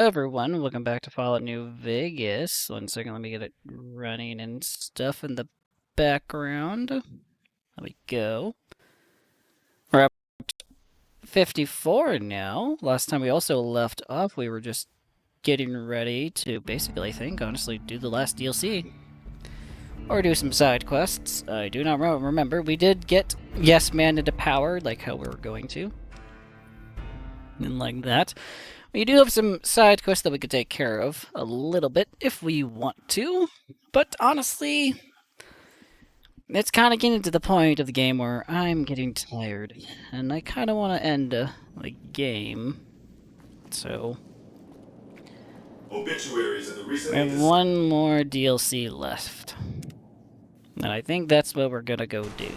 Everyone, welcome back to Fallout New Vegas. 1 second, let me get it running and stuff in the background. There we go. We're up to 54 now. Last time we also left off, we were just getting ready to basically, I think, honestly, do the last DLC. Or do some side quests. I do not remember. We did get Yes Man into power, like how we were going to. And like that. We do have some side quests that we could take care of a little bit if we want to, but honestly, it's kind of getting to the point of the game where I'm getting tired, and I kind of want to end the game. So, Obituaries in the we recently have one more DLC left, and I think that's what we're gonna go do.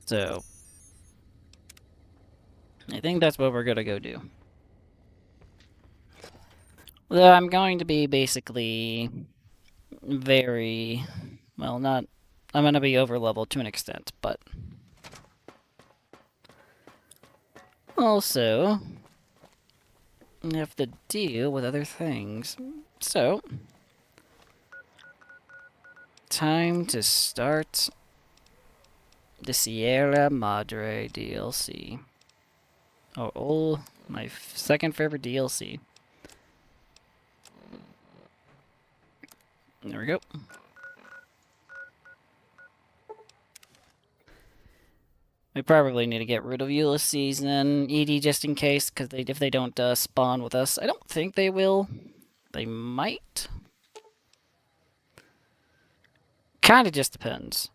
So, I think that's what we're gonna go do. Well, I'm going to be basically very, well, not, I'm going to be over leveled to an extent, but also I have to deal with other things. So, time to start the Sierra Madre DLC. Oh, my second favorite DLC. There we go. We probably need to get rid of Ulysses and ED just in case, because if they don't spawn with us, I don't think they will. They might. Kind of just depends.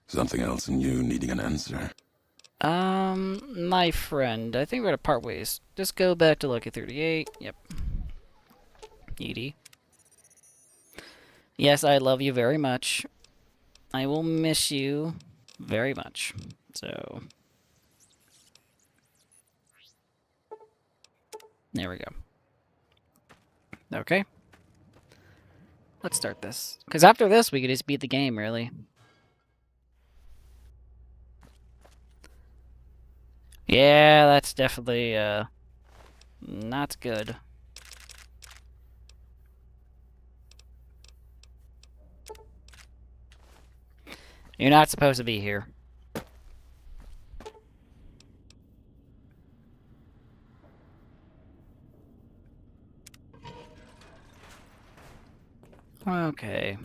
Something else in you needing an answer. My friend, I think we're gonna part ways. Just go back to Lucky 38. Yep. Edie. Yes, I love you very much. I will miss you very much. So, there we go. Okay. Let's start this. Because after this, we could just beat the game, really. Yeah, that's definitely, not good. You're not supposed to be here. Okay.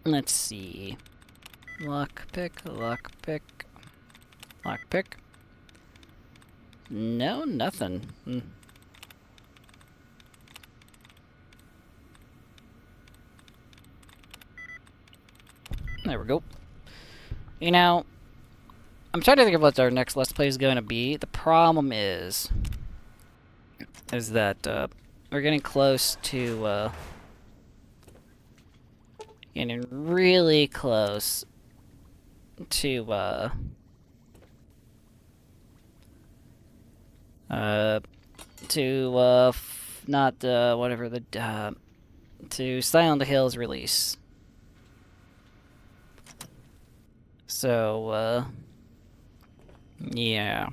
Let's see. Lockpick, lockpick, lockpick. No, nothing. There we go. You know, I'm trying to think of what our next Let's Play is going to be. The problem is that we're getting close to getting really close to not whatever the to Silent Hill's release. So yeah.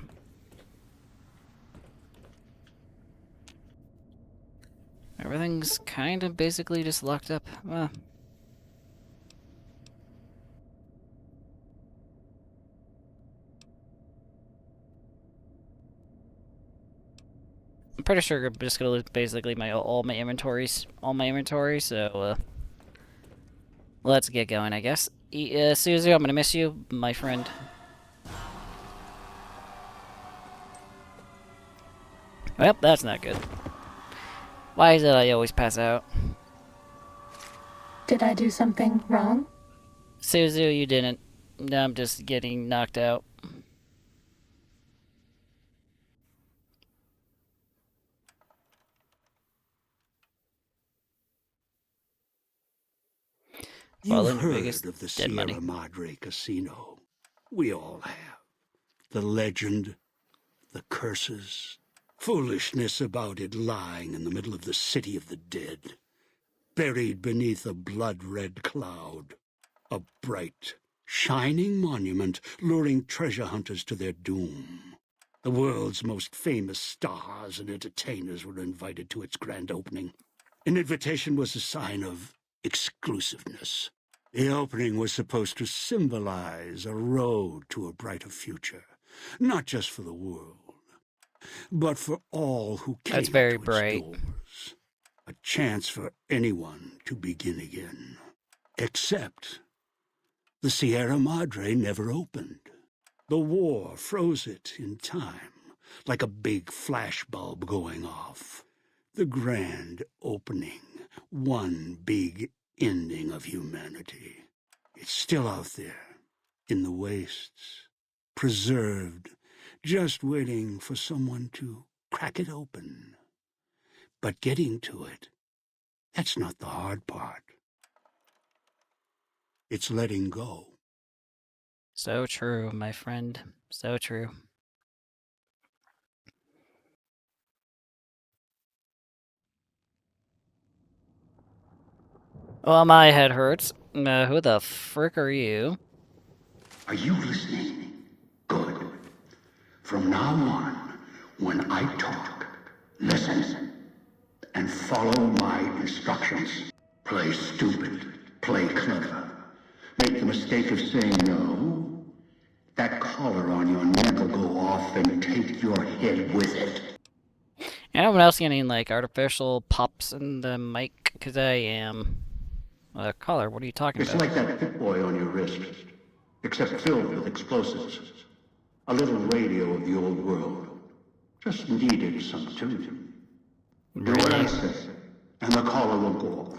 Everything's kind of basically just locked up. Well, I'm pretty sure I'm just gonna lose basically all my inventory. So let's get going, I guess. Suzu, I'm gonna miss you, my friend. Well, that's not good. Why is it I always pass out? Did I do something wrong? Suzu, you didn't. I'm just getting knocked out. You've heard of the Sierra Madre Casino. We all have. The legend, the curses, foolishness about it lying in the middle of the city of the dead. buried beneath a blood-red cloud. A bright, shining monument luring treasure hunters to their doom. The world's most famous stars and entertainers were invited to its grand opening. An invitation was a sign of exclusiveness. The opening was supposed to symbolize a road to a brighter future, not just for the world, but for all who came That's very to its bright. doors. A chance for anyone to begin again. Except the Sierra Madre never opened. The war froze it in time, like a big flashbulb going off. The grand opening, one big ending of humanity. It's still out there, in the wastes, preserved, just waiting for someone to crack it open. But getting to it, that's not the hard part. It's letting go. So true, my friend. So true. Well, my head hurts. Who the frick are you? Are you listening? Good. From now on, when I talk, listen and follow my instructions. Play stupid, play clever. Make the mistake of saying no. That collar on your neck will go off and take your head with it. Anyone else getting like artificial pops in the mic? Because I am. Collar, what are you talking It's about? like that Pip-Boy on your wrist, except filled with explosives. A little radio of the old world. Just needed some tuning. Do what I say, and the collar will go off.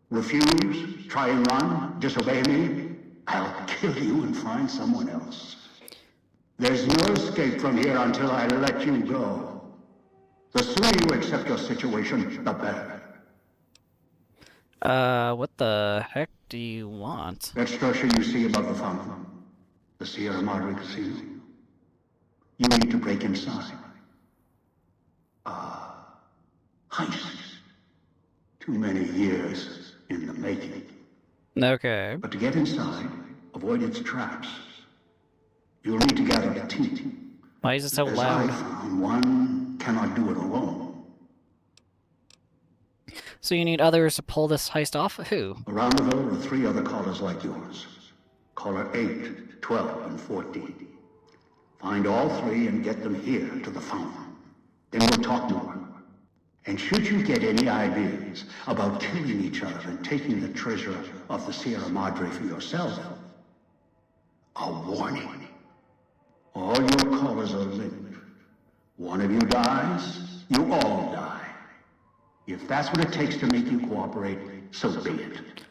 Refuse, try and run, disobey me, I'll kill you and find someone else. There's no escape from here until I let you go. The sooner you accept your situation, the better. What the heck do you want? That structure you see above the fountain, the Sierra Madre Casino. You need to break inside. Heist. Too many years in the making. Okay. But to get inside, avoid its traps. You'll need to gather a team. Why is it so As loud? I found, one cannot do it alone. So you need others to pull this heist off? Who? Around the villa are 3 other callers like yours. Caller 8, 12, and 14. Find all 3 and get them here to the fountain. Then we'll talk more. And should you get any ideas about killing each other and taking the treasure of the Sierra Madre for yourself, a warning. All your callers are linked. One of you dies, you all die. If that's what it takes to make you cooperate, so be it.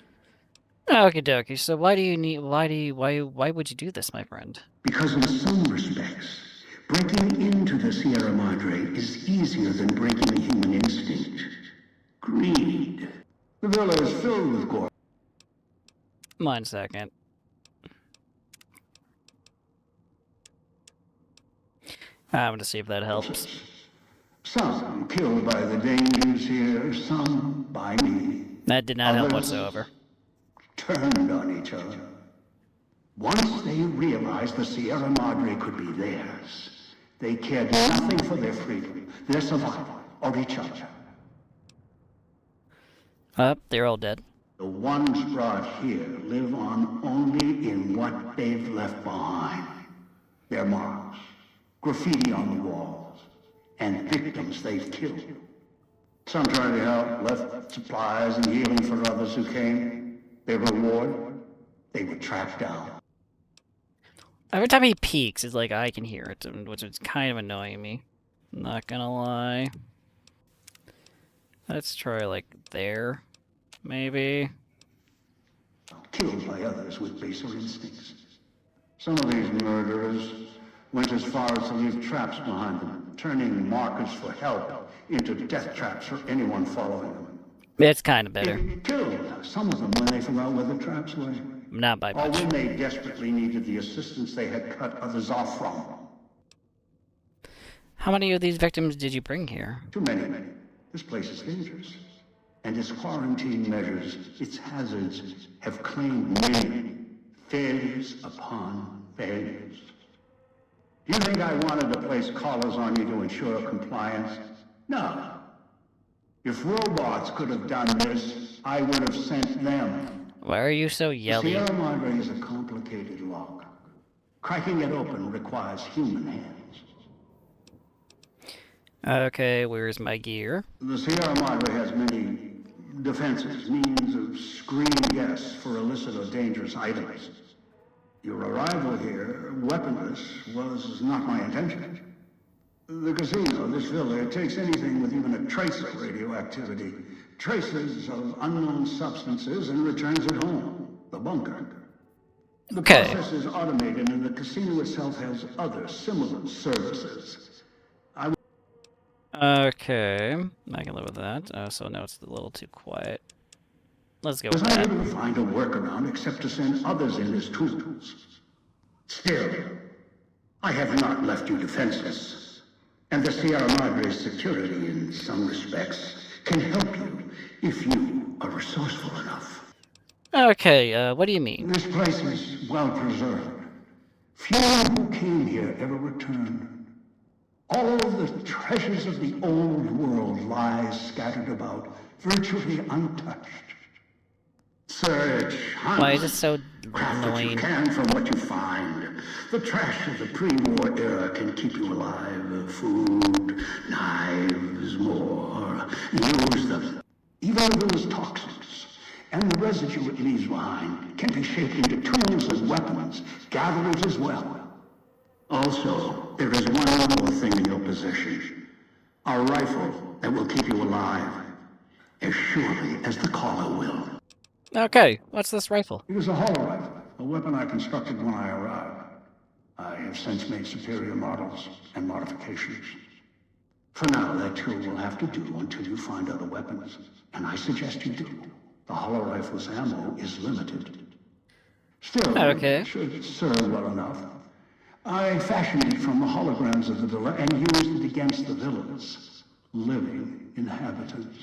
Okie dokie. So why would you do this, my friend? Because in some respects, breaking into the Sierra Madre is easier than breaking a human instinct. Greed. The villa is filled with gore. 1 second. I'm gonna see if that helps. Some killed by the dangers here, some by me. That did not help Others whatsoever. turned on each other. Once they realized the Sierra Madre could be theirs, they cared nothing for their freedom, their survival, or each other. They're all dead. The ones brought here live on only in what they've left behind. Their marks, graffiti on the walls, and victims they've killed. Some tried to help, left supplies and healing for others who came. Their reward, they were tracked down. Every time he peeks, it's like I can hear it, which is kind of annoying me. Not gonna lie. Let's try like there, maybe. Killed by others with baser instincts. Some of these murderers went as far as to leave traps behind them, turning markers for help into death traps for anyone following them. It's kind of better. It killed some of them when they forgot where the traps were. Not by Or much. when they desperately needed the assistance they had cut others off from. How many of these victims did you bring here? Too many. This place is dangerous. and its quarantine measures, its hazards, have claimed many failures upon failures. Do you think I wanted to place collars on you to ensure compliance? No. If robots could have done this, I would have sent them. Why are you so The yelly? Sierra Madre is a complicated lock. Cracking it open requires human hands. Okay, where's my gear? The Sierra Madre has many defenses, means of screening guests for illicit or dangerous items. Your arrival here, weaponless, was not my intention. The casino, this villa, it takes anything with even a trace of radioactivity, traces of unknown substances, and returns it home, the bunker. The Okay. process is automated, and the casino itself has other similar services. Okay, I can live with that. Oh, so now it's a little too quiet. Let's go with Was that. unable to find a workaround except to send others in as tools. Still, I have not left you defenseless, and the Sierra Madre's security, in some respects, can help you if you are resourceful enough. Okay, what do you mean? This place is well preserved. Few who came here ever returned. All the treasures of the old world lie scattered about, virtually untouched. Search, hunt, Why is it so craft what you annoying? can from what you find. The trash of the pre-war era can keep you alive. Food, knives, more. Use them. Even those toxins and the residue it leaves behind can be shaped into tools and weapons, gatherers as well. Also, there is one more thing in your possession. A rifle that will keep you alive, as surely as the caller will. Okay, what's this rifle? It is a hollow rifle, a weapon I constructed when I arrived. I have since made superior models and modifications. For now, that too will have to do until you find other weapons, and I suggest you do. The hollow rifle's ammo is limited. Still, Okay. it should serve well enough. I fashioned it from the holograms of the villa and used it against the villa's living inhabitants.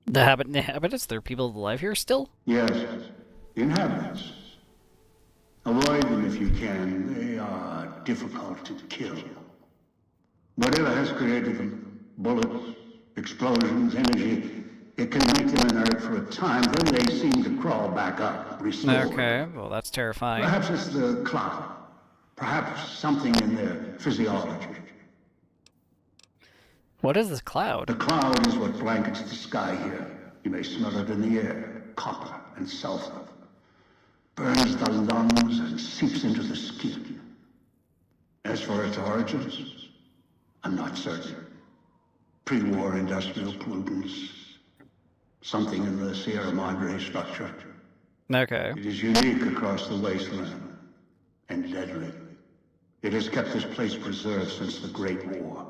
The inhabitants? There are people alive here still? Yes, inhabitants. Avoid them if you can. They are difficult to kill. Whatever has created them, bullets, explosions, energy, it can make them inert for a time, then they seem to crawl back up, restored. Okay, well that's terrifying. Perhaps it's the cloud. Perhaps something in their physiology. What is this cloud? The cloud is what blankets the sky here. You may smell it in the air. Copper and sulfur. Burns the lungs and seeps into the skin. As for its origins, I'm not certain. Pre-war industrial pollutants. Something in the Sierra Madre structure. Okay. It is unique across the wasteland. And deadly. It has kept this place preserved since the Great War.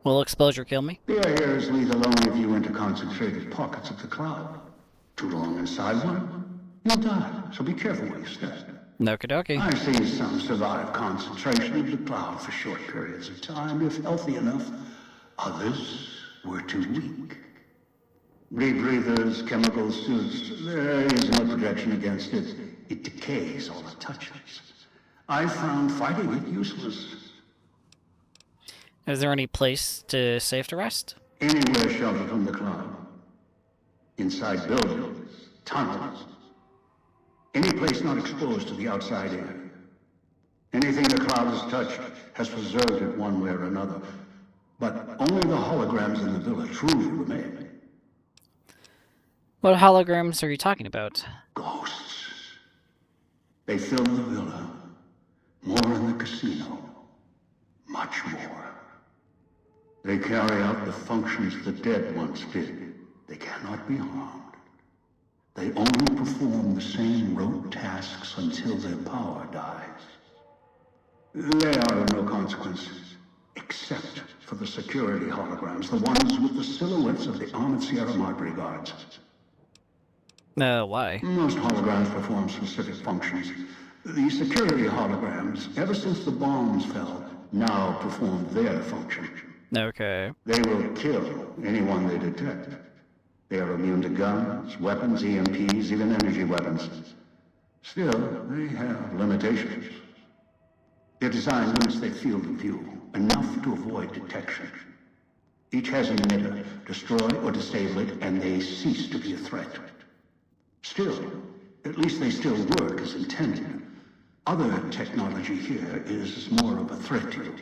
Will exposure kill me? The air here is lethal only if you enter concentrated pockets of the cloud. Too long inside one, you'll die, so be careful where you step. Okie dokie. I've seen some survive concentration of the cloud for short periods of time, if healthy enough. Others were too weak. Rebreathers, chemical suits, there is no protection against it. It decays all it touches. I found fighting it useless. Is there any place safe to rest? Anywhere sheltered from the cloud. Inside buildings, tunnels. Any place not exposed to the outside air. Anything the cloud has touched has preserved it one way or another. But only the holograms in the villa truly remain. What holograms are you talking about? Ghosts. They fill the villa. More in the casino. Much more. They carry out the functions the dead once did. They cannot be harmed. They only perform the same rote tasks until their power dies. They are of no consequence, except for the security holograms, the ones with the silhouettes of the armored Sierra Madre guards. Why? Most holograms perform specific functions. The security holograms, ever since the bombs fell, now perform their function. Okay. They will kill anyone they detect. They are immune to guns, weapons, EMPs, even energy weapons. Still, they have limitations. Their design limits their field of view, enough to avoid detection. Each has an emitter. Destroy or disable it, and they cease to be a threat. Still, at least they still work as intended. Other technology here is more of a threat to you.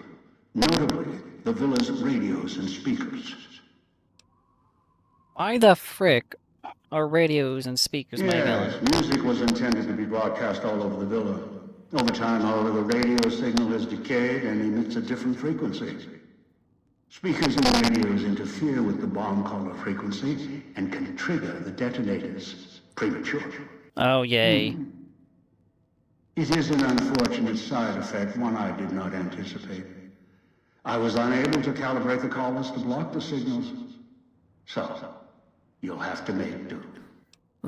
Notably, the villa's radios and speakers. Why the frick are radios and speakers my villain? Yes, music was intended to be broadcast all over the villa. Over time, however, the radio signal has decayed and emits a different frequency. Speakers and radios interfere with the bomb caller frequency and can trigger the detonators prematurely. Oh, yay. It is an unfortunate side effect, one I did not anticipate. I was unable to calibrate the callers to block the signals. So, you'll have to make do.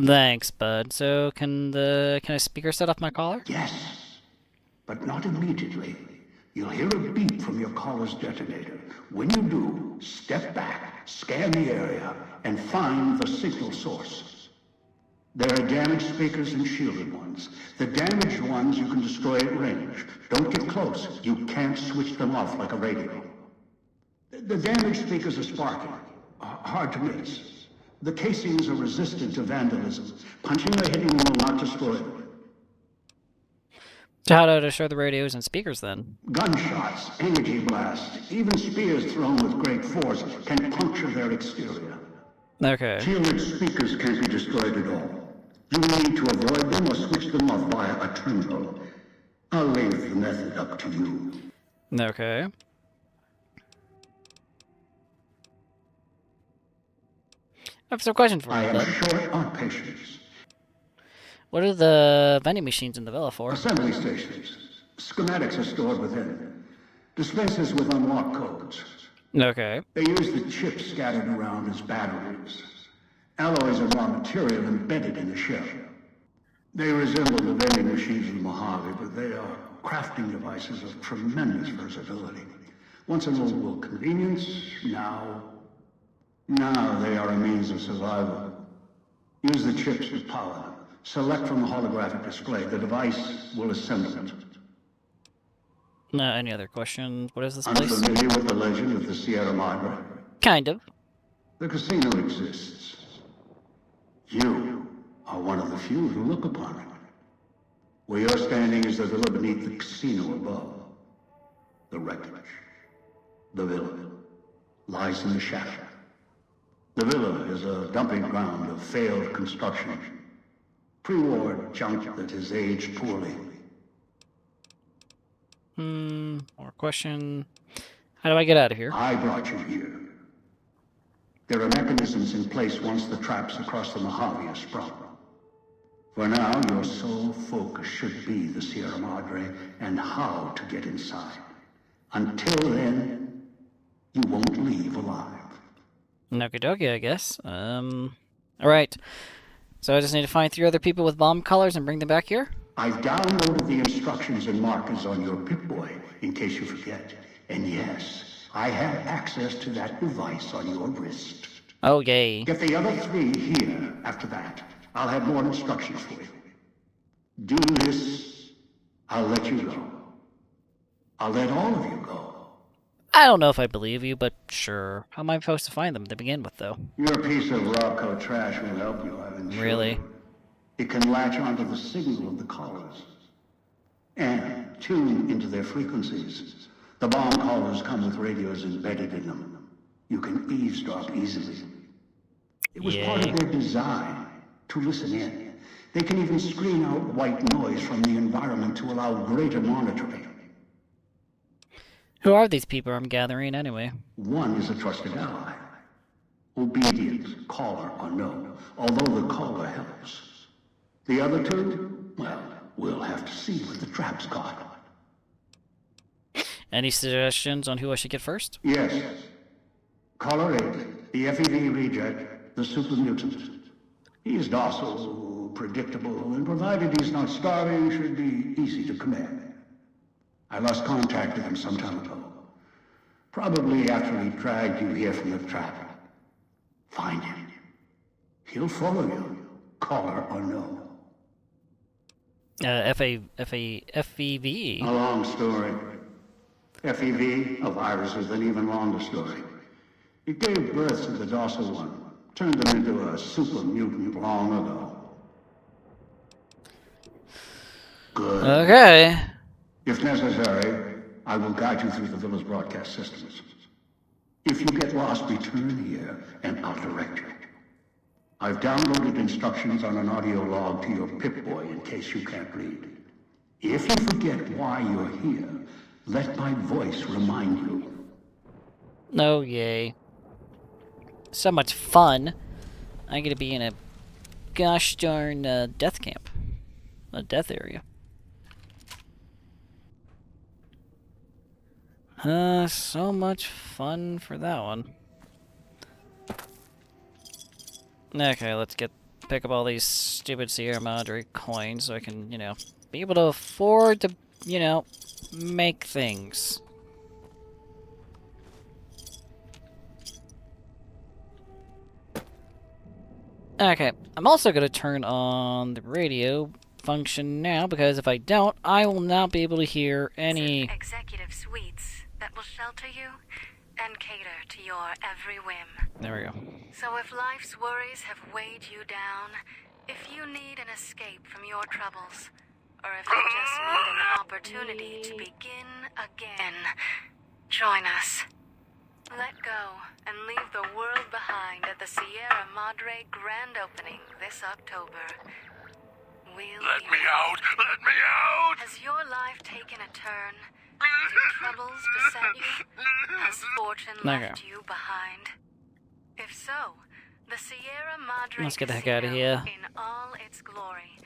Thanks, bud. So, can a speaker set off my collar? Yes, but not immediately. You'll hear a beep from your collar's detonator. When you do, step back, scan the area, and find the signal source. There are damaged speakers and shielded ones. The damaged ones you can destroy at range. Don't get close. You can't switch them off like a radio. The damaged speakers are sparking. Hard to miss. The casings are resistant to vandalism. Punching or hitting them will not destroy them. So how do I destroy the radios and speakers then? Gunshots, energy blasts, even spears thrown with great force can puncture their exterior. Okay. Shielded speakers can't be destroyed at all. You need to avoid them or switch them off via a terminal. I'll leave the method up to you. Okay. I have some questions for I you, am bud. short on patience. What are the vending machines in the villa for? Assembly stations. Schematics are stored within. Dispensers with unlock codes. Okay. They use the chips scattered around as batteries. Alloys are raw material embedded in the shell. They resemble the vending machines of the Mojave, but they are crafting devices of tremendous versatility. Once an old world convenience, now they are a means of survival. Use the chips to power them. Select from the holographic display. The device will assemble it. Any other questions? What is this place? Unfamiliar with the legend of the Sierra Madre? Kind of. The casino exists. You are one of the few who look upon it. Where you're standing is the villa beneath the casino above. The wreckage. The villa lies in the shadow. The villa is a dumping ground of failed construction. Pre-war junk that has aged poorly. More question. How do I get out of here? I brought you here. There are mechanisms in place once the traps across the Mojave are sprung. For now, your sole focus should be the Sierra Madre and how to get inside. Until then, you won't leave alive. Okie dokie, I guess. Alright. So I just need to find 3 other people with bomb collars and bring them back here? I've downloaded the instructions and markers on your Pip-Boy, in case you forget. And yes, I have access to that device on your wrist. Oh, yay. Get the other 3 here after that. I'll have more instructions for you. Do this, I'll let you go. I'll let all of you go. I don't know if I believe you, but sure. How am I supposed to find them to begin with, though? Your piece of Rocco trash will help you, I'm sure. Really? It can latch onto the signal of the callers and tune into their frequencies. The bomb callers come with radios embedded in them. You can eavesdrop easily. It was part of their design to listen in. They can even screen out white noise from the environment to allow greater monitoring. Who are these people I'm gathering, anyway? One is a trusted ally. Obedient, caller or no, although the caller helps. The other 2? Well, we'll have to see what the trap's got. Any suggestions on who I should get first? Yes. Caller 8, the FEV reject, the super mutant. He is docile, predictable, and provided he's not starving, should be easy to command. I lost contact with him some time ago. Probably after he dragged you here from the trap. Find him. He'll follow you, caller or no. FEV. A long story. FEV, a virus is an even longer story. It gave birth to the Dorsal One, turned them into a super mutant long ago. Good. Okay. If necessary, I will guide you through the villa's broadcast systems. If you get lost, return here, and I'll direct you. I've downloaded instructions on an audio log to your Pip-Boy in case you can't read. If you forget why you're here, let my voice remind you. Oh, yay. So much fun. I'm gonna be in a gosh darn death camp. A death area. So much fun for that one. Okay, let's pick up all these stupid Sierra Madre coins so I can, you know, be able to afford to, you know, make things. Okay, I'm also going to turn on the radio function now, because if I don't, I will not be able to hear any... Executive suites that will shelter you and cater to your every whim. There we go. So if life's worries have weighed you down, if you need an escape from your troubles, or if you just need an opportunity to begin again, join us. Let go and leave the world behind at the Sierra Madre grand opening this October. Let me out! Let me out! Has your life taken a turn? Do troubles beset you? Has fortune left you behind? If so, the Sierra Madre Let's get the heck out of Casino, here. in all its glory,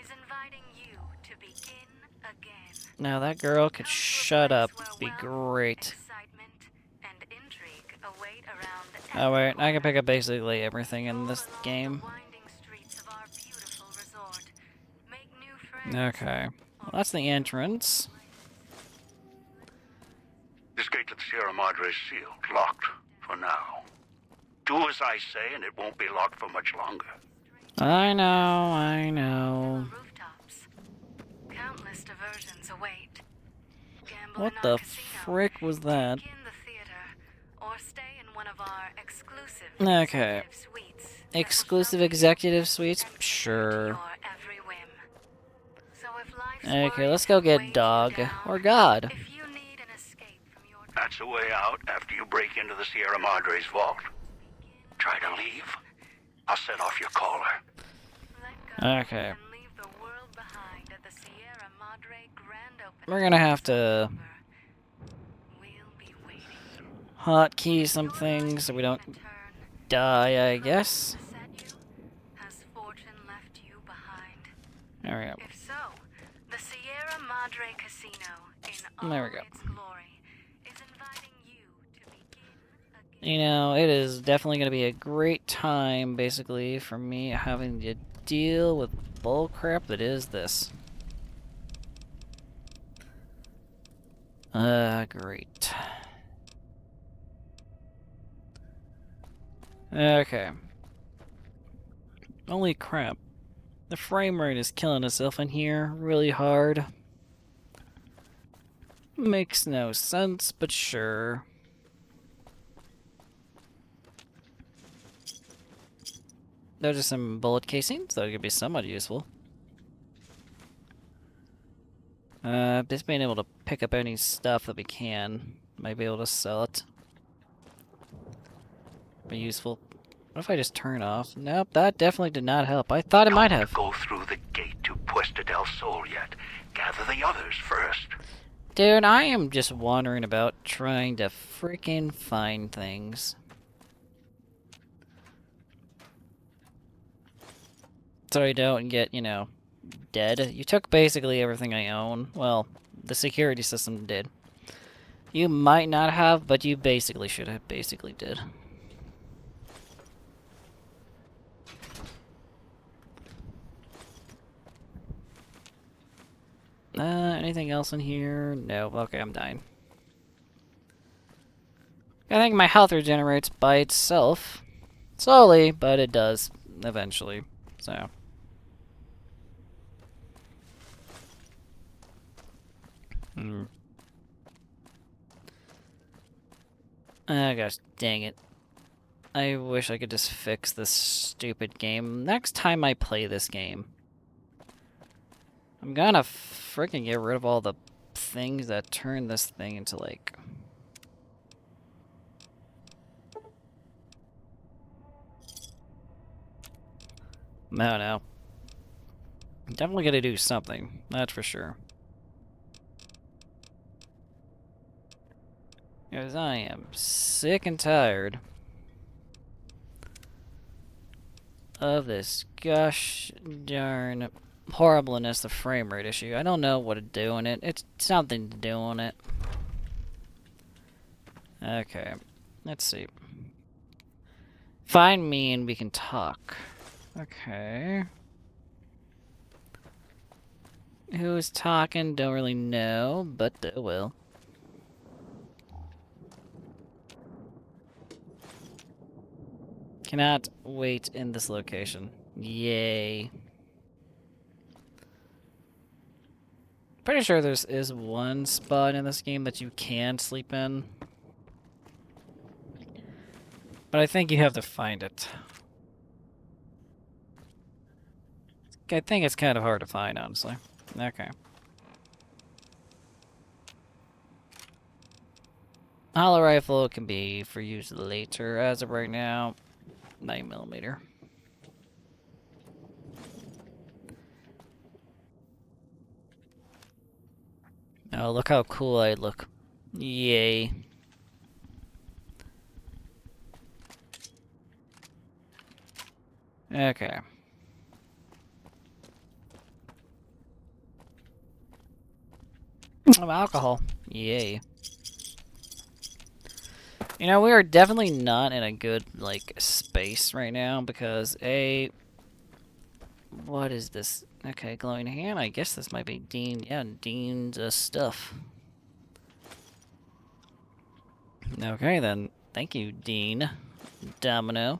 is inviting you to begin again. Now that girl could Come to a shut place up. where Be wealth, great. excitement, and intrigue await around Oh wait, every I can corner. pick up basically everything in this Stroll along game. the winding streets of our beautiful resort. Make new friends. Okay. Well, that's the entrance. This gate to the Sierra Madre is sealed, locked, for now. Do as I say, and it won't be locked for much longer. I know. Rooftops. Countless diversions await. Gamble What in our the casino, frick was that? take in the theater, or stay in one of our exclusive Okay. executive suites that will Exclusive shelter you executive suites? and cater to Sure. your every whim. So if life's Okay, worries let's go have get weighed you Dog. down, Or God. if you need an escape from your That's the way out after you break into the Sierra Madre's vault. Try to leave. I'll set off your caller. let go Okay. and leave the world behind at the Sierra Madre grand opening. We're gonna have to We'll be waiting. hotkey some things so we don't die, I guess. Has fortune left you behind? There we go. If so, the Sierra Madre Casino, in all There we go. its glory, is inviting you to begin again. You know, it is definitely going to be a great time, basically, for me having to deal with bullcrap that is this. Great. Okay. Holy crap. The frame rate is killing itself in here really hard. Makes no sense, but sure. Those are some bullet casings, that could be somewhat useful. Just being able to pick up any stuff that we can. Might be able to sell it. Be useful. What if I just turn off? Nope, that definitely did not help. I thought it might have. Go through the gate to Puesta del Sol yet. Gather the others first. Dude, I am just wandering about trying to freaking find things. So I don't get, you know, dead. You took basically everything I own. Well, the security system did. You might not have, but you basically should have basically did. Anything else in here? No. Okay, I'm dying. I think my health regenerates by itself. Slowly, but it does eventually. So. Oh gosh, dang it. I wish I could just fix this stupid game. Next time I play this game, I'm gonna freaking get rid of all the things that turn this thing into, like... No, no. I'm definitely gonna do something, that's for sure. Because I am sick and tired of this gosh darn horribleness of frame rate issue. I don't know what to do in it. It's something to do on it. Okay, let's see. Find me and we can talk. Okay. Who's talking? Don't really know, but they will. Cannot wait in this location. Yay. Pretty sure there is one spot in this game that you can sleep in. But I think you have to find it. I think it's kind of hard to find, honestly. Okay. Hollow rifle can be for use later. As of right now, 9mm. Oh, look how cool I look. Yay. Okay. Oh, alcohol. Yay. You know, we are definitely not in a good, like, space right now because, what is this? Okay, glowing hand. I guess this might be Dean. Yeah, Dean's stuff. Okay, then. Thank you, Dean. Domino.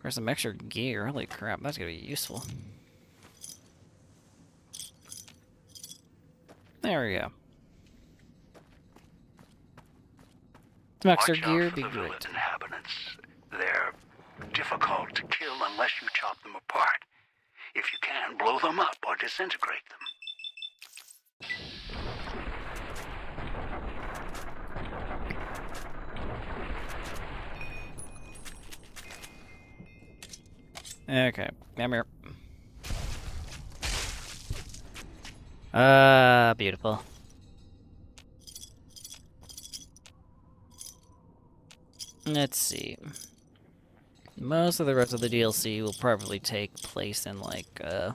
There's some extra gear. Holy crap, that's gonna be useful. There we go. Some extra gear would be great. Inhabitants. They're difficult to kill unless you chop them apart. If you can, blow them up or disintegrate them. Okay, come here. Beautiful. Let's see. Most of the rest of the DLC will probably take place in, like, I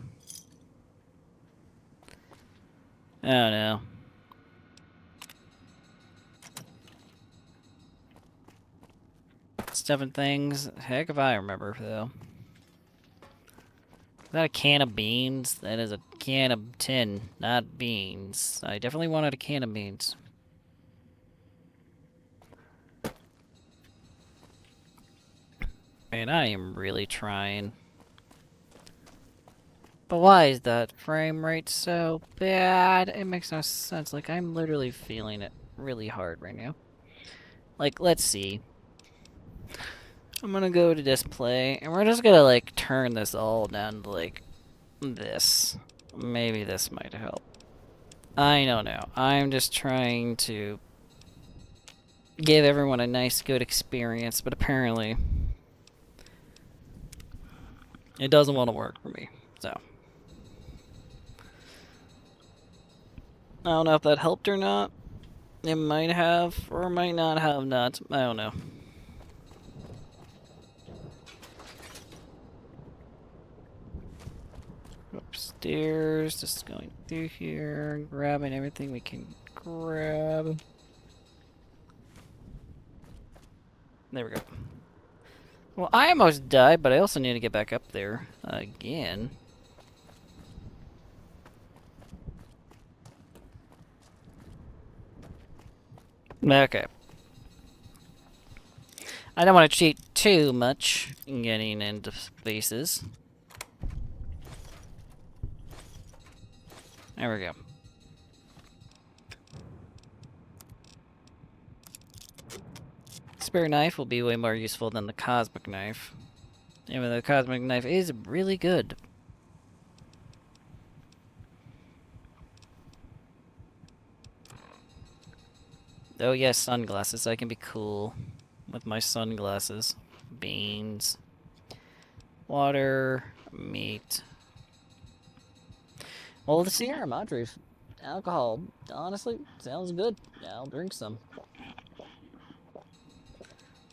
don't know. Stuff and things. Heck if I remember, though. Is that a can of beans? That is a can of tin, not beans. I definitely wanted a can of beans. Man, I am really trying. But why is that frame rate so bad? It makes no sense. Like, I'm literally feeling it really hard right now. Like, let's see. I'm gonna go to display, and we're just gonna, like, turn this all down to, like, this. Maybe this might help. I don't know. I'm just trying to give everyone a nice, good experience, but apparently it doesn't want to work for me, so. I don't know if that helped or not. It might have, or might not have not. I don't know. Upstairs, just going through here, grabbing everything we can grab. There we go. Well, I almost died, but I also need to get back up there again. Okay. I don't want to cheat too much in getting into spaces. There we go. Spear knife will be way more useful than the cosmic knife. Even though the cosmic knife is really good. Oh yes, sunglasses. I can be cool with my sunglasses. Beans. Water. Meat. Well, the Sierra Madre alcohol, honestly, sounds good. I'll drink some.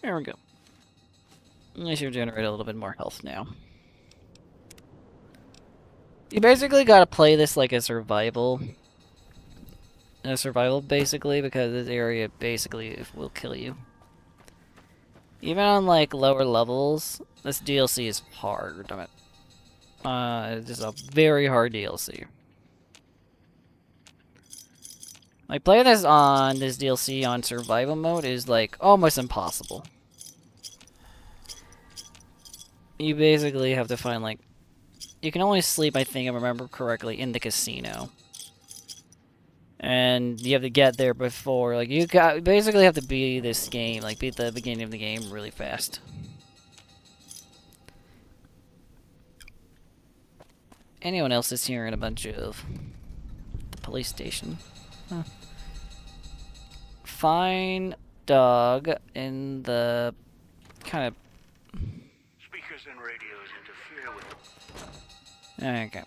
There we go. I should generate a little bit more health now. You basically gotta play this like a survival. Basically, because this area basically will kill you. Even on like lower levels, this DLC is hard. Damn it. It's just a very hard DLC. Like playing this DLC on survival mode is like almost impossible. You basically have to find like, you can only sleep, I think I remember correctly, in the casino. And you have to get there before, like, basically have to beat this game, like, beat the beginning of the game really fast. Anyone else is hearing a bunch of the police station? Huh. Fine dog in the kind of... Speakers and radios interfere with... Okay.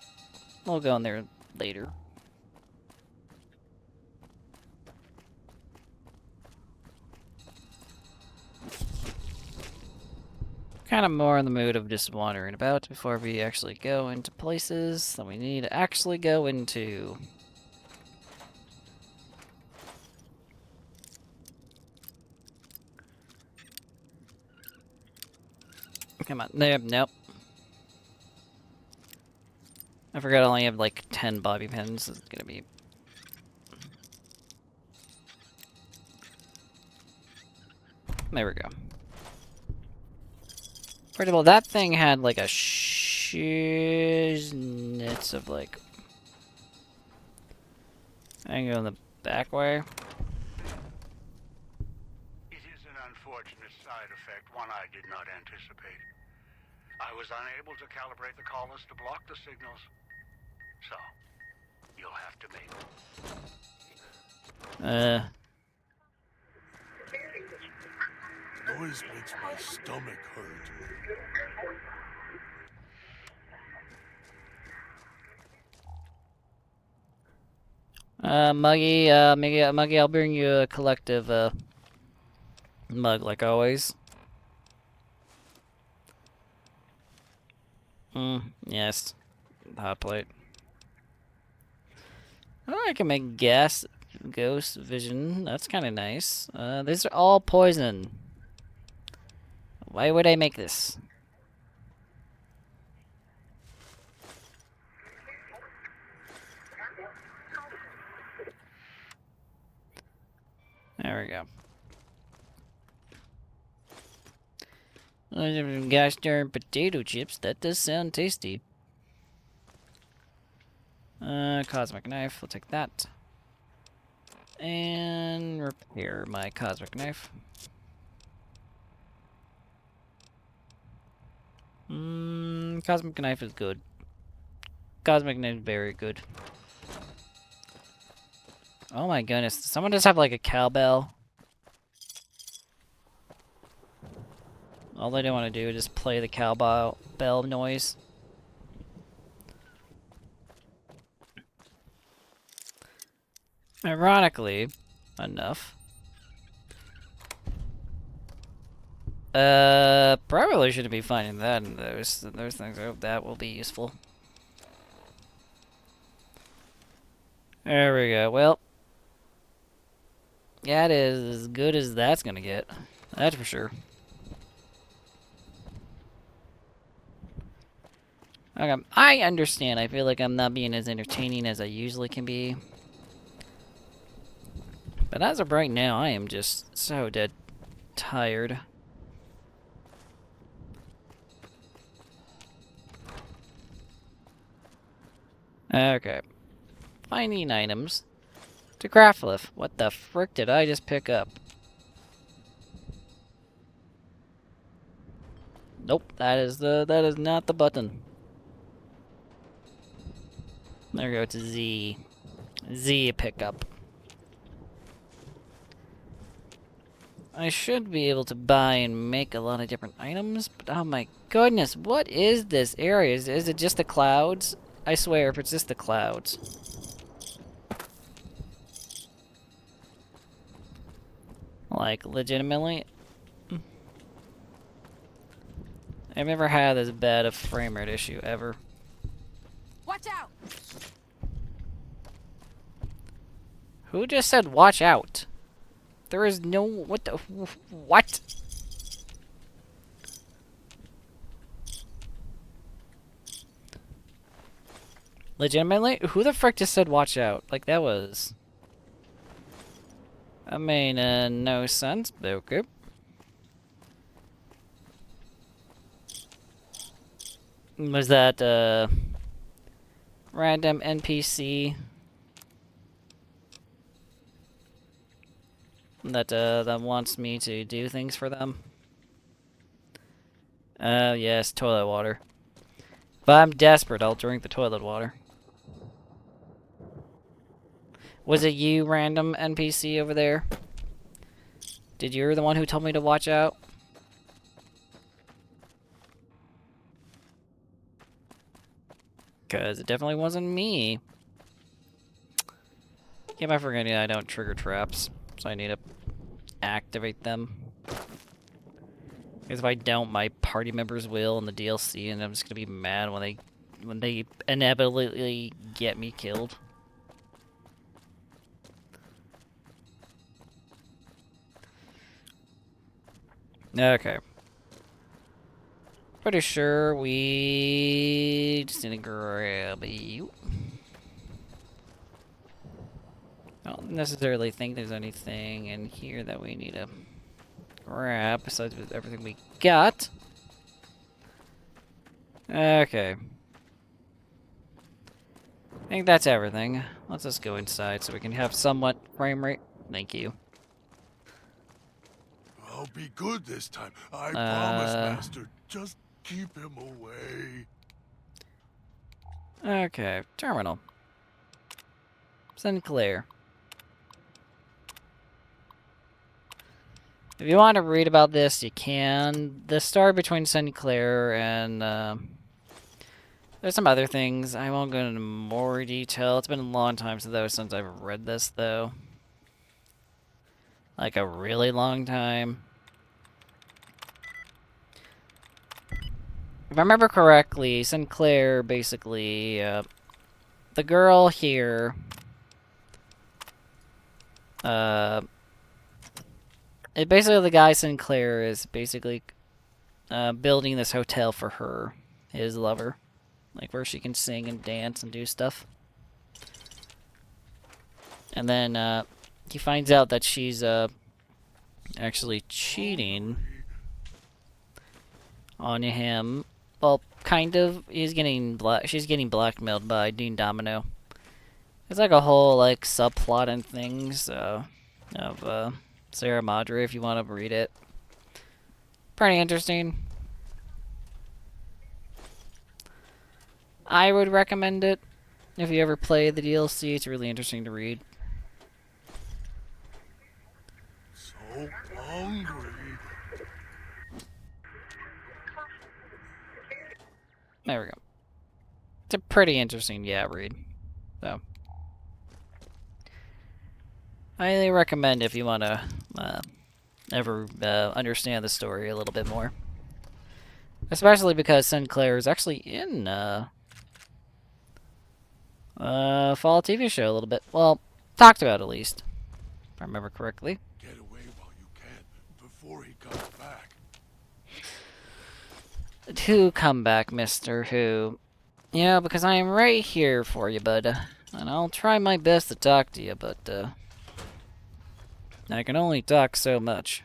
We'll go in there later. Kind of more in the mood of just wandering about before we actually go into places that we need to actually go into. Come on. Nope. I forgot I only have like 10 bobby pins. It's gonna be... There we go. First of all, that thing had like a shiznits of like... I can go in the back way. It is an unfortunate side effect, one I did not anticipate. I was unable to calibrate the collars to block the signals. So, you'll have to make them. Noise makes my stomach hurt. Muggy, I'll bring you a collective, mug, like always. Yes. Hot plate. Oh, I can make gas ghost vision. That's kind of nice. These are all poison. Why would I make this? There we go. Gosh darn potato chips. That does sound tasty. Cosmic knife. We'll take that. And repair my cosmic knife. Cosmic knife is good. Cosmic knife is very good. Oh my goodness. Does someone just have like a cowbell? All they don't want to do is just play the cowbell noise. Ironically enough. Probably shouldn't be finding that in those things. I hope that will be useful. There we go. Well, that is as good as that's gonna get. That's for sure. Okay, I understand. I feel like I'm not being as entertaining as I usually can be. But as of right now, I am just so dead tired. Okay. Finding items. To craft lift. What the frick did I just pick up? Nope, that is not the button. There we go to Z. Z pickup. I should be able to buy and make a lot of different items, but oh my goodness, what is this area? Is it just the clouds? I swear, if it's just the clouds. Like, legitimately? I've never had this bad a frame rate issue, ever. Watch out! Who just said watch out? There is no... What the... What? Legitimately? Who the frick just said watch out? Like, that was... I mean, no sense, but okay. Was that, random NPC... that wants me to do things for them? Oh, yes, toilet water. But I'm desperate, I'll drink the toilet water. Was it you, random NPC over there? Did you're the one who told me to watch out? Because it definitely wasn't me. Keep on forgetting I don't trigger traps, so I need to activate them. Because if I don't, my party members will in the DLC, and I'm just gonna be mad when they inevitably get me killed. Okay. Pretty sure we just need to grab you. I don't necessarily think there's anything in here that we need to grab besides with everything we got. Okay. I think that's everything. Let's just go inside so we can have somewhat frame rate. Thank you. I'll be good this time. I promise, Master. Just keep him away. Okay, terminal. Sinclair. If you want to read about this, you can. The story between Sinclair and, there's some other things. I won't go into more detail. It's been a long time since I've read this, though. Like, a really long time. If I remember correctly, Sinclair basically, the girl here, basically the guy Sinclair is basically, building this hotel for her, his lover. Like, where she can sing and dance and do stuff. And then, he finds out that she's, actually cheating on him. Well, kind of. She's getting blackmailed by Dean Domino. It's like a whole, like, subplot and things, of, Sierra Madre, if you want to read it. Pretty interesting. I would recommend it. If you ever play the DLC, it's really interesting to read. So hungry. There we go. It's a pretty interesting, read. So, highly recommend if you want to ever understand the story a little bit more. Especially because Sinclair is actually in Fall TV show a little bit. Well, talked about at least, if I remember correctly. Get away while you can, before he comes back. Who come back, Mr. Who? Yeah, because I am right here for you, bud. And I'll try my best to talk to you, but, I can only talk so much.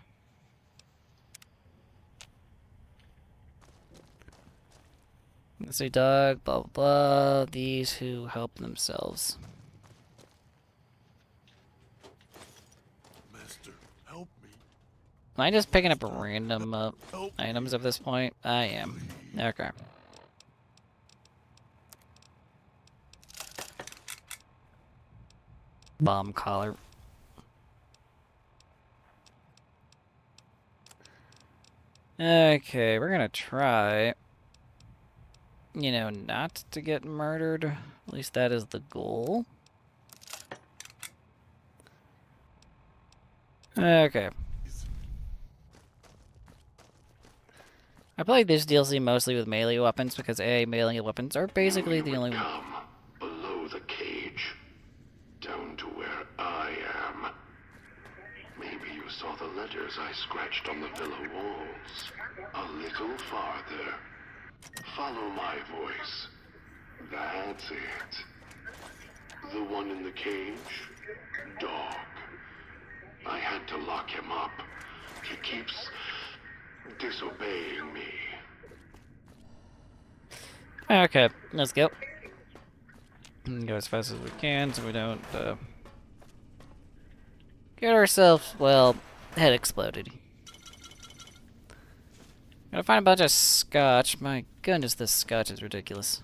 Let's say dog, blah, blah, blah. These who help themselves. Master, help me. Am I just picking up random Help items at this point? I am. Okay. Bomb collar. Okay, we're gonna try, you know, not to get murdered. At least that is the goal. Okay. I played this DLC mostly with melee weapons because A, melee weapons are basically the only... Come below the cage, down to where I am. Maybe you saw the letters I scratched on the villa walls. A little farther. Follow my voice. That's it. The one in the cage? Dog. I had to lock him up. He keeps disobeying me. Okay, let's go. Go as fast as we can so we don't get ourselves, well, head exploded. Gotta find a bunch of scotch. My goodness, this scotch is ridiculous.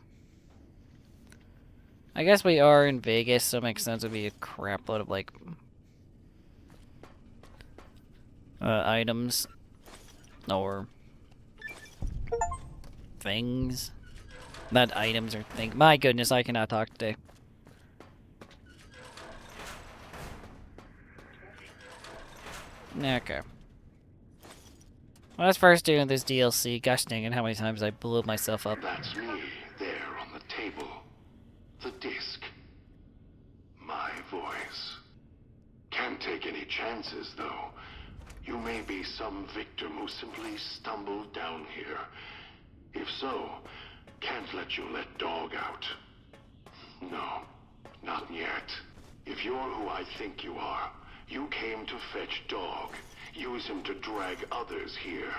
I guess we are in Vegas, so it makes sense. It'd be a crap load of, like, items. Or things. Not items or things. My goodness, I cannot talk today. Okay. When I was first doing this DLC, gosh dang it, how many times I blew myself up. That's me, there on the table. The disc. My voice. Can't take any chances, though. You may be some victim who simply stumbled down here. If so, can't let you let Dog out. No, not yet. If you're who I think you are, you came to fetch Dog. Use him to drag others here.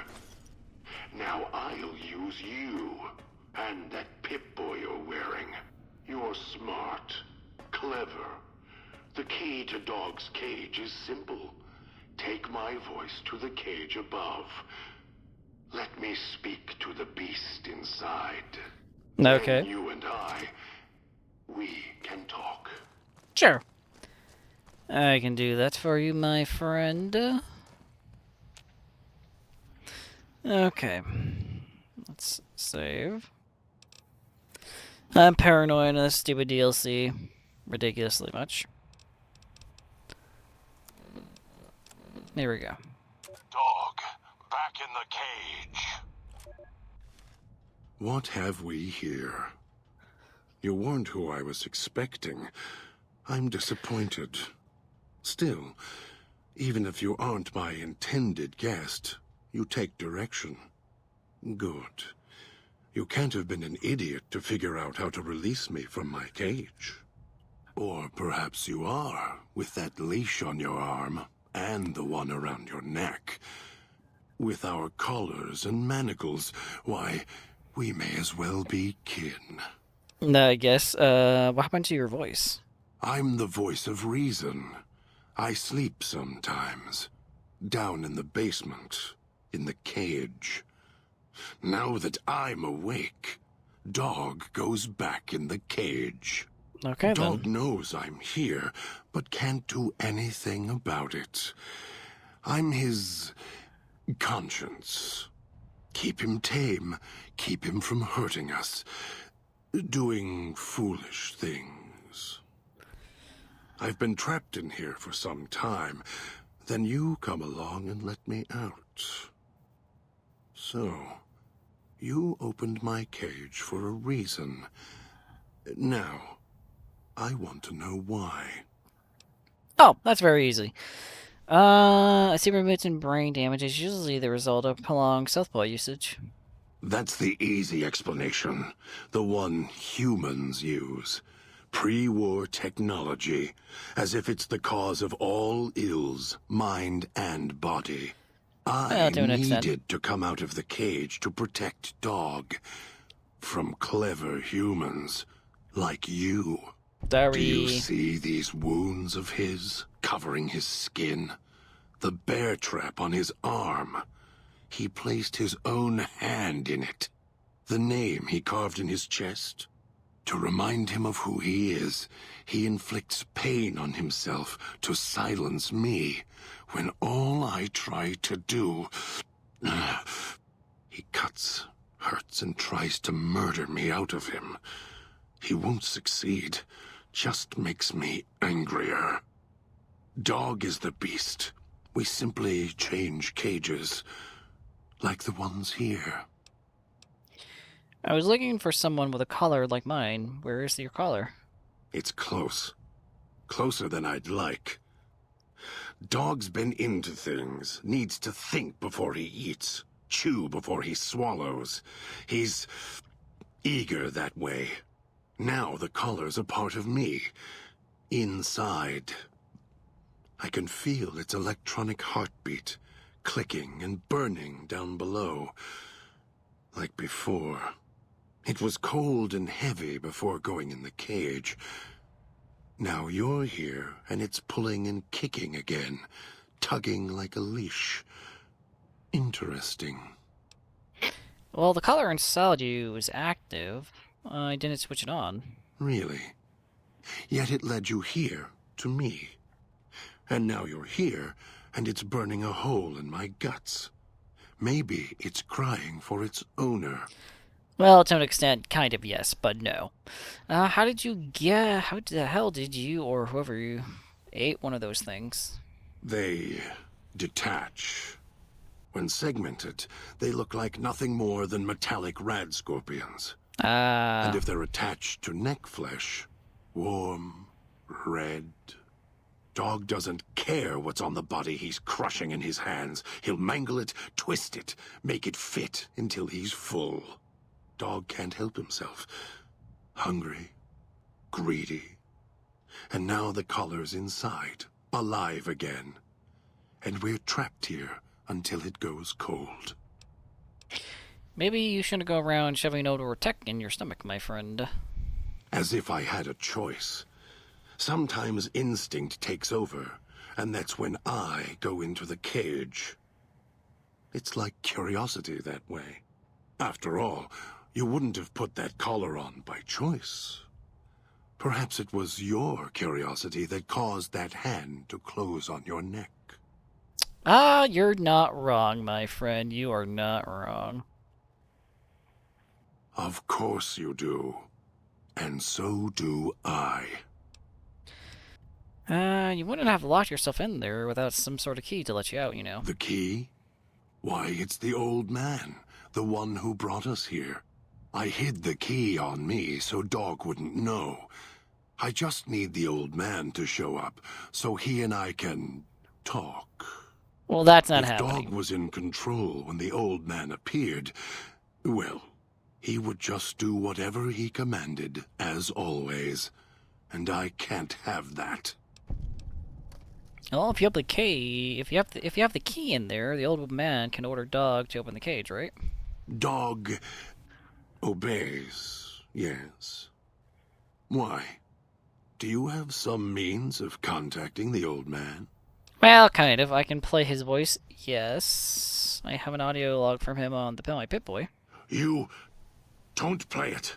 Now I'll use you. And that Pip-Boy you're wearing. You're smart. Clever. The key to Dog's cage is simple. Take my voice to the cage above. Let me speak to the beast inside. Okay. Then you and I, we can talk. Sure. I can do that for you, my friend. Okay. Let's save. I'm paranoid of this stupid DLC. Ridiculously much. There we go. Dog, back in the cage. What have we here? You weren't who I was expecting. I'm disappointed. Still, even if you aren't my intended guest, you take direction. Good. You can't have been an idiot to figure out how to release me from my cage. Or perhaps you are, with that leash on your arm, and the one around your neck. With our collars and manacles, why, we may as well be kin. I guess. What happened to your voice? I'm the voice of reason. I sleep sometimes. Down in the basement. In the cage. Now that I'm awake, Dog goes back in the cage. Okay, Dog then. knows I'm here, but can't do anything about it. I'm his conscience. Keep him tame, keep him from hurting us, doing foolish things. I've been trapped in here for some time. Then you come along and let me out. So, you opened my cage for a reason. Now, I want to know why. Oh, that's very easy. I see remitting brain damage is usually the result of prolonged Southpaw usage. That's the easy explanation. The one humans use. Pre-war technology. As if it's the cause of all ills, mind and body. I To an extent. needed to come out of the cage to protect Dog. from clever humans like you. Sorry. Do you see these wounds of his covering his skin? The bear trap on his arm. He placed his own hand in it. The name he carved in his chest. To remind him of who he is, he inflicts pain on himself to silence me, when all I try to do... He cuts, hurts, and tries to murder me out of him. He won't succeed, just makes me angrier. Dog is the beast. We simply change cages, like the ones here. I was looking for someone with a collar like mine. Where is your collar? It's close. Closer than I'd like. Dog's been into things, needs to think before he eats, chew before he swallows. He's eager that way. Now the collar's a part of me. Inside. I can feel its electronic heartbeat, clicking and burning down below. Like before. It was cold and heavy before going in the cage. Now you're here, and it's pulling and kicking again, tugging like a leash. Interesting. Well, the collar inside you is active. I didn't switch it on. Really? Yet it led you here, to me. And now you're here, and it's burning a hole in my guts. Maybe it's crying for its owner. Well, to an extent, kind of yes, but no. How the hell did you, or whoever you, ate one of those things? They detach. When segmented, they look like nothing more than metallic rad scorpions. And if they're attached to neck flesh, warm, red. Dog doesn't care what's on the body he's crushing in his hands. He'll mangle it, twist it, make it fit until he's full. Dog can't help himself. Hungry, greedy. And now the collar's inside, alive again. And we're trapped here until it goes cold. Maybe you shouldn't go around shoving Odor-Tech in your stomach, my friend. As if I had a choice. Sometimes instinct takes over, and that's when I go into the cage. It's like curiosity that way. After all, you wouldn't have put that collar on by choice. Perhaps it was your curiosity that caused that hand to close on your neck. You're not wrong, my friend. You are not wrong. Of course you do. And so do I. You wouldn't have locked yourself in there without some sort of key to let you out, you know. The key? Why, it's the old man, the one who brought us here. I hid the key on me so Dog wouldn't know. I just need the old man to show up so he and I can talk. Well, that's not If happening. Dog was in control when the old man appeared, well, he would just do whatever he commanded, as always. And I can't have that. Well, if you have the key, if you have the key in there, the old man can order Dog to open the cage, right? Dog obeys, yes. Why? Do you have some means of contacting the old man? Well, kind of. I can play his voice. Yes. I have an audio log from him on the my Pip-Boy. You don't play it.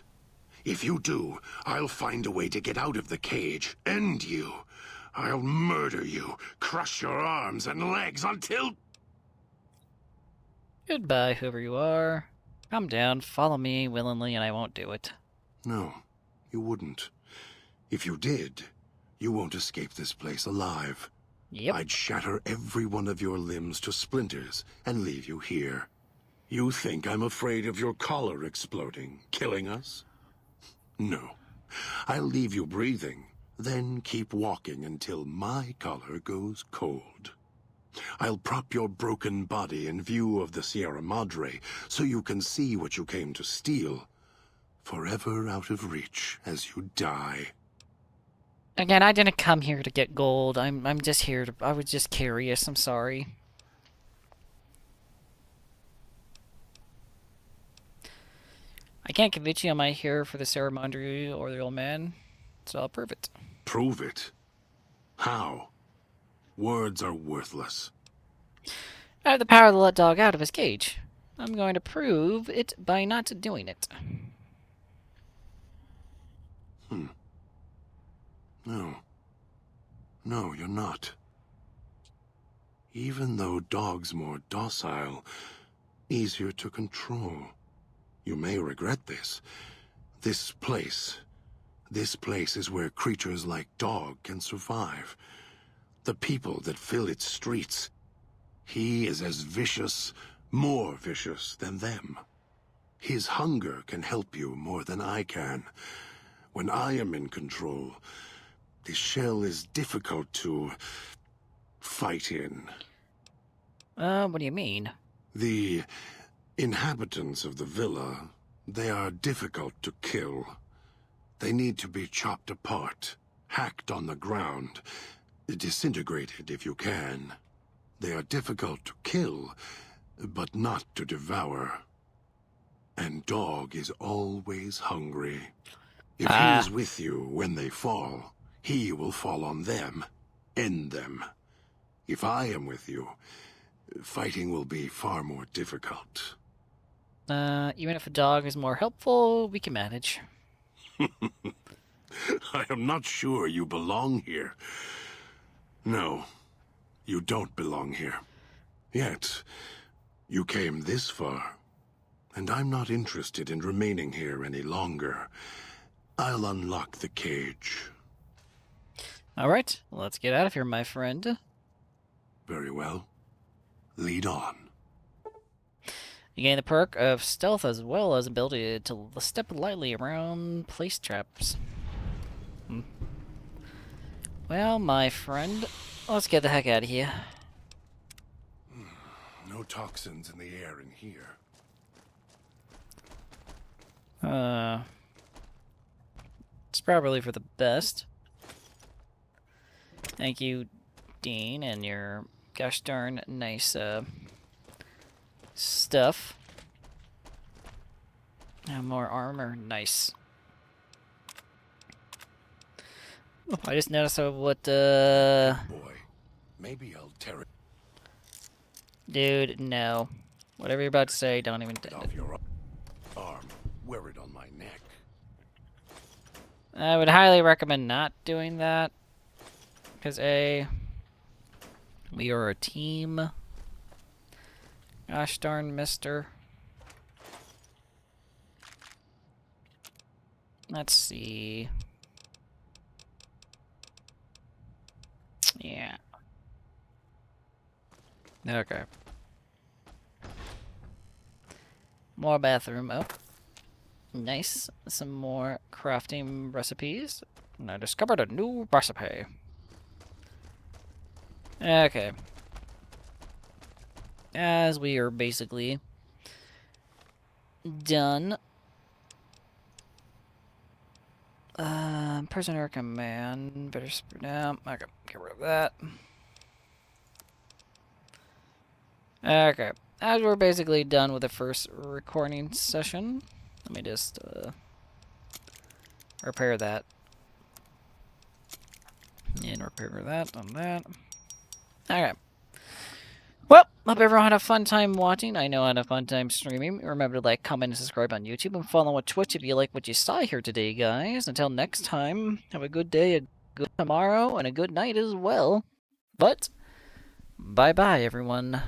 If you do, I'll find a way to get out of the cage. End you. I'll murder you, crush your arms and legs until... Goodbye, whoever you are. Calm down, follow me willingly, and I won't do it. No, you wouldn't. If you did, you won't escape this place alive. Yep. I'd shatter every one of your limbs to splinters and leave you here. You think I'm afraid of your collar exploding, killing us? No. I'll leave you breathing, then keep walking until my collar goes cold. I'll prop your broken body in view of the Sierra Madre so you can see what you came to steal, forever out of reach as you die. Again, I didn't come here to get gold. I'm just here to... I was just curious. I'm sorry. I can't convince you I'm here for the ceremony or the old man, so I'll prove it. Prove it? How? Words are worthless. I have the power to let dog out of his cage. I'm going to prove it by not doing it. No. No, you're not. Even though dog's more docile, easier to control. You may regret this. This place is where creatures like dog can survive. The people that fill its streets. He is as vicious, more vicious than them. His hunger can help you more than I can. When I am in control, the shell is difficult to fight in. What do you mean? The inhabitants of the villa, they are difficult to kill. They need to be chopped apart, hacked on the ground, disintegrated if you can. They are difficult to kill, but not to devour. And dog is always hungry. If he is with you when they fall, he will fall on them, end them. If I am with you, fighting will be far more difficult. Even if a dog is more helpful, we can manage. I am not sure you belong here. No, you don't belong here. Yet, you came this far, and I'm not interested in remaining here any longer. I'll unlock the cage. Alright, let's get out of here, my friend. Very well. Lead on. You gain the perk of stealth as well as ability to step lightly around place traps. Well, my friend, let's get the heck out of here. No toxins in the air in here. It's probably for the best. Thank you, Dean, and your gosh darn nice, stuff. More armor, nice. Oh, I just noticed what, Boy, maybe I'll tear it Dude, no. Whatever you're about to say, don't even... off your arm. Wear it on my neck. I would highly recommend not doing that. Because A, we are a team. Gosh darn, mister. Let's see. Yeah. Okay. More bathroom. Oh. Nice. Some more crafting recipes. And I discovered a new recipe. Okay. As we are basically done. Prisoner command. Better spread out. Okay, get rid of that. Okay. As we're basically done with the first recording session, let me just repair that. And repair that on that. Okay. Well, hope everyone had a fun time watching. I know I had a fun time streaming. Remember to like, comment, and subscribe on YouTube, and follow on Twitch if you like what you saw here today, guys. Until next time, have a good day, a good tomorrow, and a good night as well. But, bye-bye, everyone.